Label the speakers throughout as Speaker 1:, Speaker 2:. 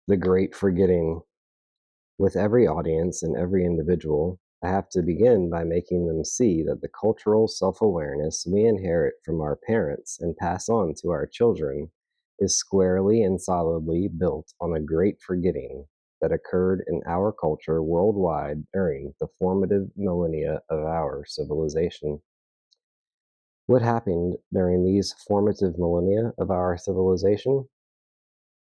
Speaker 1: The Great Forgetting. With every audience and every individual, I have to begin by making them see that the cultural self awareness we inherit from our parents and pass on to our children is squarely and solidly built on a great forgetting that occurred in our culture worldwide during the formative millennia of our civilization. What happened during these formative millennia of our civilization?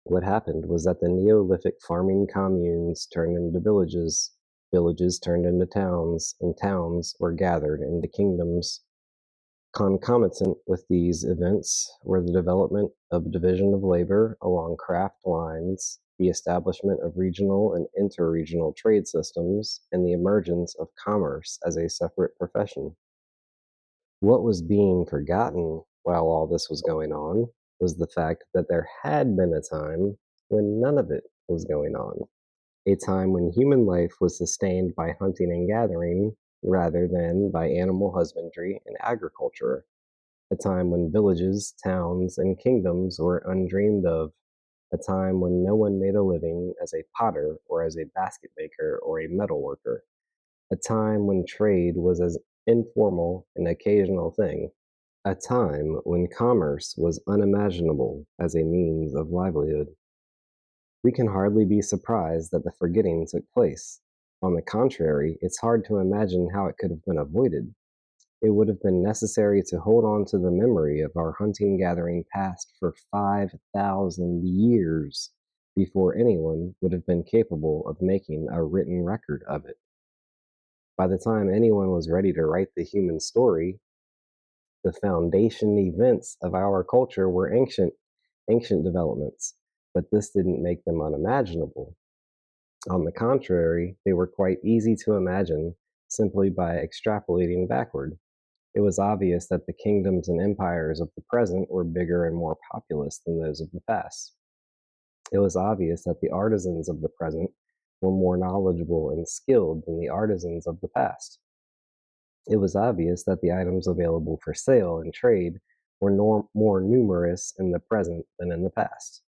Speaker 1: What happened was that the Neolithic farming communes turned into villages, villages turned into towns, and towns were gathered into kingdoms. Concomitant with these events were the development of division of labor along craft lines, the establishment of regional and interregional trade systems, and the emergence of commerce as a separate profession. What was being forgotten while all this was going on was the fact that there had been a time when none of it was going on, a time when human life was sustained by hunting and gathering rather than by animal husbandry and agriculture, a time when villages, towns, and kingdoms were undreamed of, a time when no one made a living as a potter or as a basket maker or a metal worker, a time when trade was as informal and occasional thing, a time when commerce was unimaginable as a means of livelihood. We can hardly be surprised that the forgetting took place. On the contrary, it's hard to imagine how it could have been avoided. It would have been necessary to hold on to the memory of our hunting gathering past for 5,000 years before anyone would have been capable of making a written record of it. By the time anyone was ready to write the human story, the foundation events of our culture were ancient developments, but this didn't make them unimaginable. On the contrary, they were quite easy to imagine simply by extrapolating backward. It was obvious that the kingdoms and empires of the present were bigger and more populous than those of the past. It was obvious that the artisans of the present were more knowledgeable and skilled than the artisans of the past. It was obvious that the items available for sale and trade were more numerous in the present than in the past.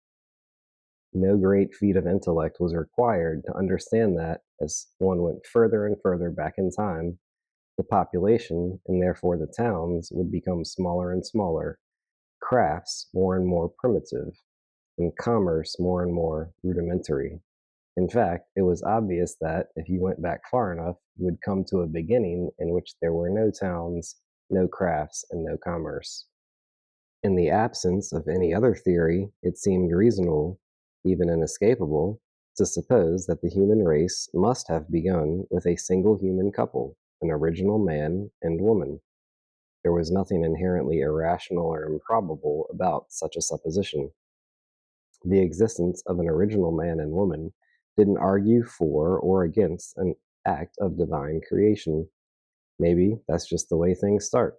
Speaker 1: No great feat of intellect was required to understand that, as one went further and further back in time, the population, and therefore the towns, would become smaller and smaller, crafts more and more primitive, and commerce more and more rudimentary. In fact, it was obvious that, if you went back far enough, you would come to a beginning in which there were no towns, no crafts, and no commerce. In the absence of any other theory, it seemed reasonable, even inescapable, to suppose that the human race must have begun with a single human couple, an original man and woman. There was nothing inherently irrational or improbable about such a supposition. The existence of an original man and woman didn't argue for or against an act of divine creation. Maybe that's just the way things start.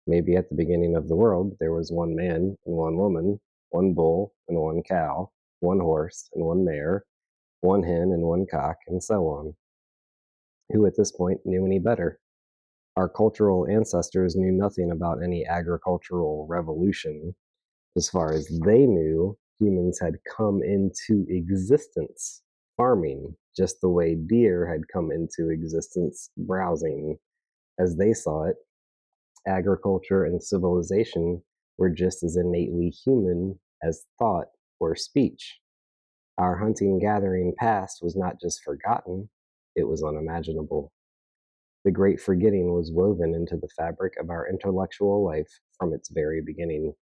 Speaker 1: Maybe at the beginning of the world, there was one man and one woman, one bull and one cow, one horse and one mare, one hen and one cock, and so on. Who at this point knew any better? Our cultural ancestors knew nothing about any agricultural revolution. As far as they knew, humans had come into existence farming, just the way deer had come into existence browsing. As they saw it, agriculture and civilization were just as innately human as thought or speech. Our hunting gathering past was not just forgotten, it was unimaginable. The great forgetting was woven into the fabric of our intellectual life from its very beginning.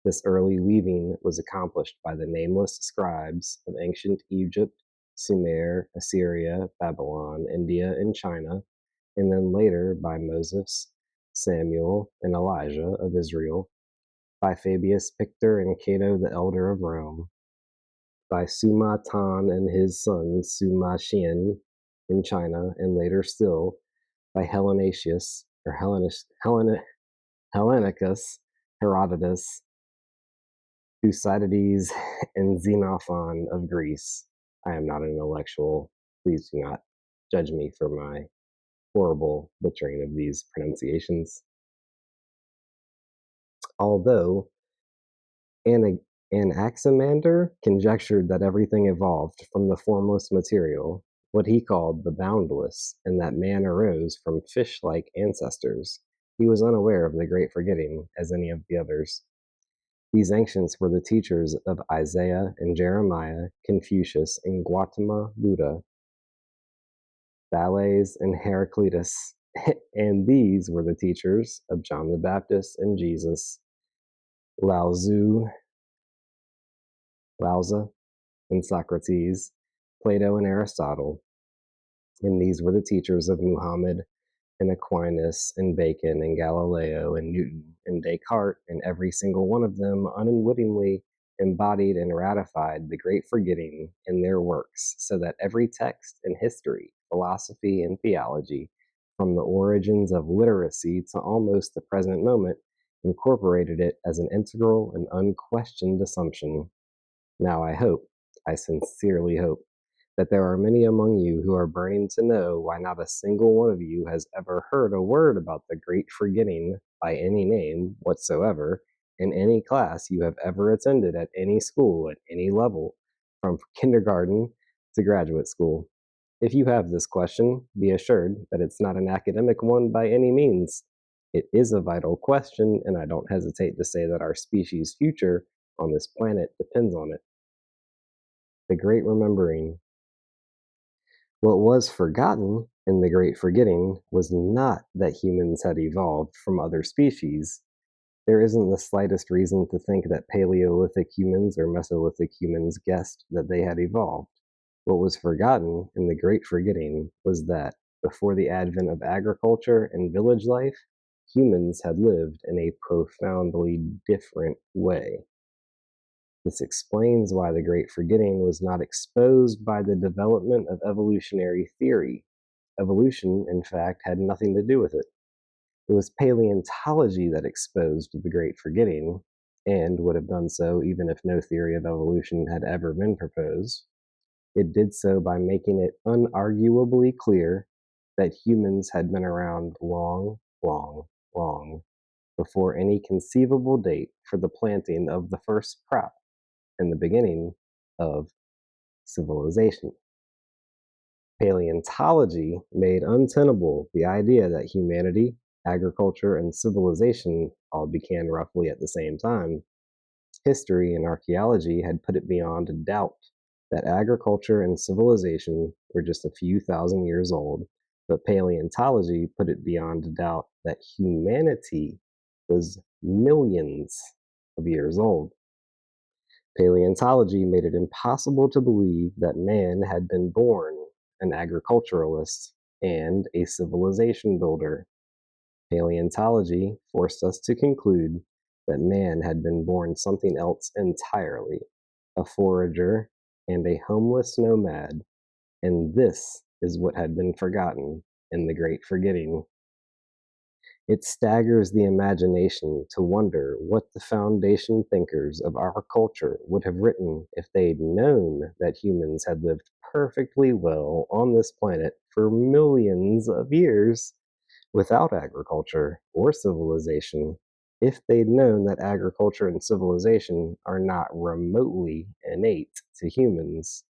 Speaker 1: This early weaving was accomplished by the nameless scribes of ancient Egypt, Sumer, Assyria, Babylon, India, and China, and then later by Moses, Samuel, and Elijah of Israel, by Fabius Pictor and Cato the Elder of Rome, by Suma Tan and his son Suma Xian in China, and later still by Hellenicus, Herodotus, Thucydides, and Xenophon of Greece. I am not an intellectual. Please do not judge me for my horrible butchering of these pronunciations. Although Anaximander conjectured that everything evolved from the formless material, what he called the boundless, and that man arose from fish-like ancestors. He was unaware of the great forgetting, as any of the others. These ancients were the teachers of Isaiah and Jeremiah, Confucius and Gautama Buddha, Thales and Heraclitus, and these were the teachers of John the Baptist and Jesus, Lao Tzu, Laozi, and Socrates, Plato and Aristotle, and these were the teachers of Muhammad and Aquinas and Bacon and Galileo and Newton and Descartes, and every single one of them unwittingly embodied and ratified the great forgetting in their works, so that every text in history, philosophy, and theology, from the origins of literacy to almost the present moment, incorporated it as an integral and unquestioned assumption. Now I sincerely hope, that there are many among you who are burning to know why not a single one of you has ever heard a word about the great forgetting by any name whatsoever in any class you have ever attended at any school at any level, from kindergarten to graduate school. If you have this question, be assured that it's not an academic one by any means. It is a vital question, and I don't hesitate to say that our species' future on this planet depends on it. The Great Remembering. What was forgotten in the Great Forgetting was not that humans had evolved from other species. There isn't the slightest reason to think that Paleolithic humans or Mesolithic humans guessed that they had evolved. What was forgotten in the Great Forgetting was that, before the advent of agriculture and village life, humans had lived in a profoundly different way. This explains why the Great Forgetting was not exposed by the development of evolutionary theory. Evolution, in fact, had nothing to do with it. It was paleontology that exposed the Great Forgetting, and would have done so even if no theory of evolution had ever been proposed. It did so by making it unarguably clear that humans had been around long, long, long before any conceivable date for the planting of the first crop and the beginning of civilization. Paleontology made untenable the idea that humanity, agriculture, and civilization all began roughly at the same time. History and archaeology had put it beyond a doubt that agriculture and civilization were just a few thousand years old, but paleontology put it beyond a doubt that humanity was millions of years old. Paleontology made it impossible to believe that man had been born an agriculturalist and a civilization builder. Paleontology forced us to conclude that man had been born something else entirely, a forager and a homeless nomad, and this is what had been forgotten in the Great Forgetting. It staggers the imagination to wonder what the foundation thinkers of our culture would have written if they'd known that humans had lived perfectly well on this planet for millions of years without agriculture or civilization, if they'd known that agriculture and civilization are not remotely innate to humans.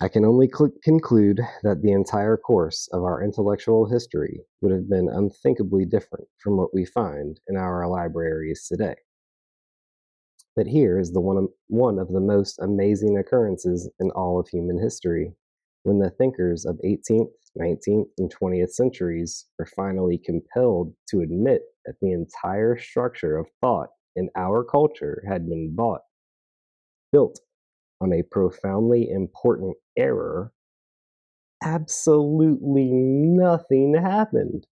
Speaker 1: I can only conclude that the entire course of our intellectual history would have been unthinkably different from what we find in our libraries today. But here is one of the most amazing occurrences in all of human history, when the thinkers of 18th, 19th, and 20th centuries were finally compelled to admit that the entire structure of thought in our culture had been built on a profoundly important error. Absolutely nothing happened.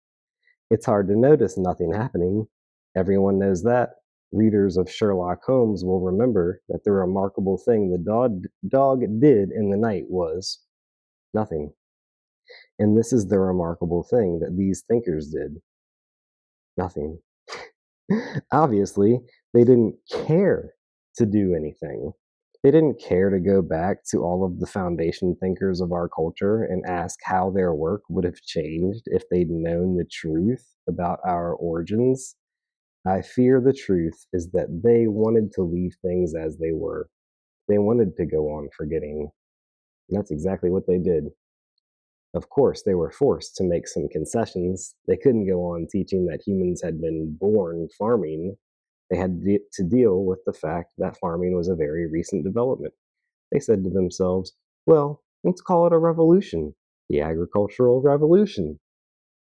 Speaker 1: It's hard to notice nothing happening. Everyone knows that. Readers of Sherlock Holmes will remember that the remarkable thing the dog did in the night was nothing. And this is the remarkable thing that these thinkers did. Nothing. Obviously, they didn't care to do anything. They didn't care to go back to all of the foundation thinkers of our culture and ask how their work would have changed if they'd known the truth about our origins. I fear the truth is that they wanted to leave things as they were. They wanted to go on forgetting. And that's exactly what they did. Of course, they were forced to make some concessions. They couldn't go on teaching that humans had been born farming. They had to deal with the fact that farming was a very recent development. They said to themselves, well, let's call it a revolution, the agricultural revolution.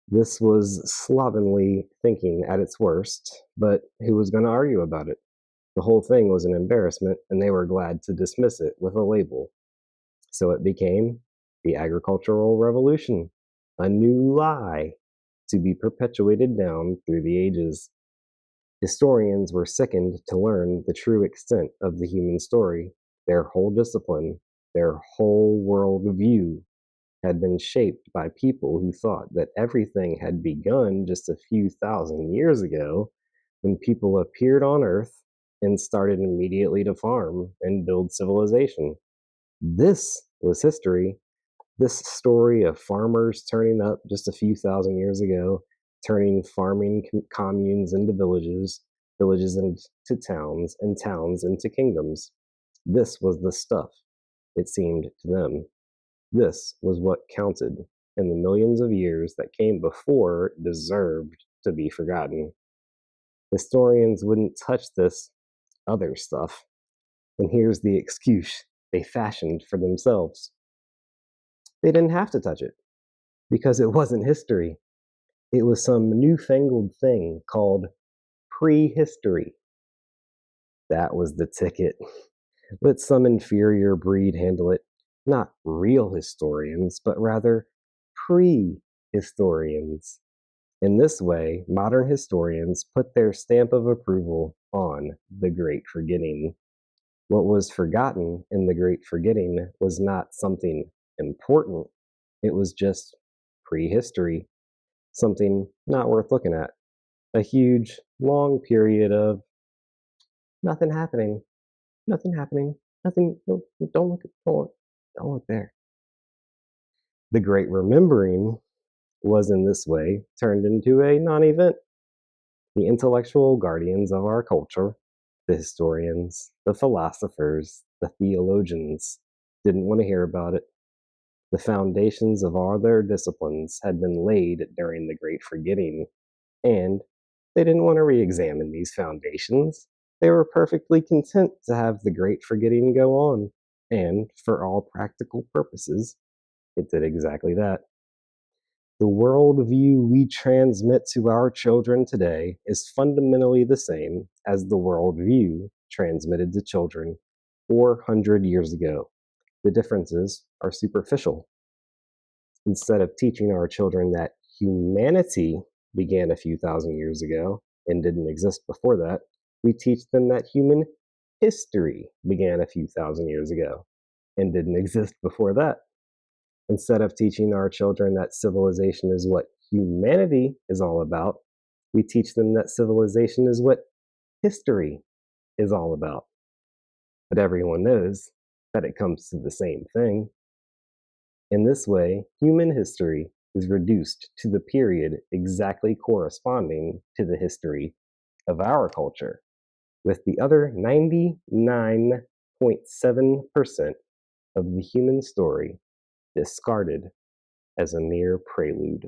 Speaker 1: This was slovenly thinking at its worst, but who was going to argue about it? The whole thing was an embarrassment, and they were glad to dismiss it with a label. So it became the agricultural revolution, a new lie to be perpetuated down through the ages. Historians were sickened to learn the true extent of the human story. Their whole discipline, their whole world view had been shaped by people who thought that everything had begun just a few thousand years ago when people appeared on Earth and started immediately to farm and build civilization. This was history. This story of farmers turning up just a few thousand years ago, turning farming communes into villages, villages into towns, and towns into kingdoms. This was the stuff, it seemed to them. This was what counted, and the millions of years that came before deserved to be forgotten. Historians wouldn't touch this other stuff, and here's the excuse they fashioned for themselves. They didn't have to touch it because it wasn't history. It was some newfangled thing called prehistory. That was the ticket. Let some inferior breed handle it. Not real historians, but rather pre-historians. In this way, modern historians put their stamp of approval on the Great Forgetting. What was forgotten in the Great Forgetting was not something important, it was just prehistory, something not worth looking at. A huge, long period of nothing happening, nothing happening, nothing. Don't look, don't look there. The Great Remembering was in this way turned into a non event. The intellectual guardians of our culture, the historians, the philosophers, the theologians, didn't want to hear about it. The foundations of all their disciplines had been laid during the Great Forgetting, and they didn't want to re examine these foundations. They were perfectly content to have the Great Forgetting go on, and for all practical purposes, it did exactly that. The worldview we transmit to our children today is fundamentally the same as the worldview transmitted to children 400 years ago. The differences are superficial. Instead of teaching our children that humanity began a few thousand years ago and didn't exist before that, we teach them that human history began a few thousand years ago and didn't exist before that. Instead of teaching our children that civilization is what humanity is all about, we teach them that civilization is what history is all about. But everyone knows that it comes to the same thing. In this way, human history is reduced to the period exactly corresponding to the history of our culture, with the other 99.7% of the human story discarded as a mere prelude.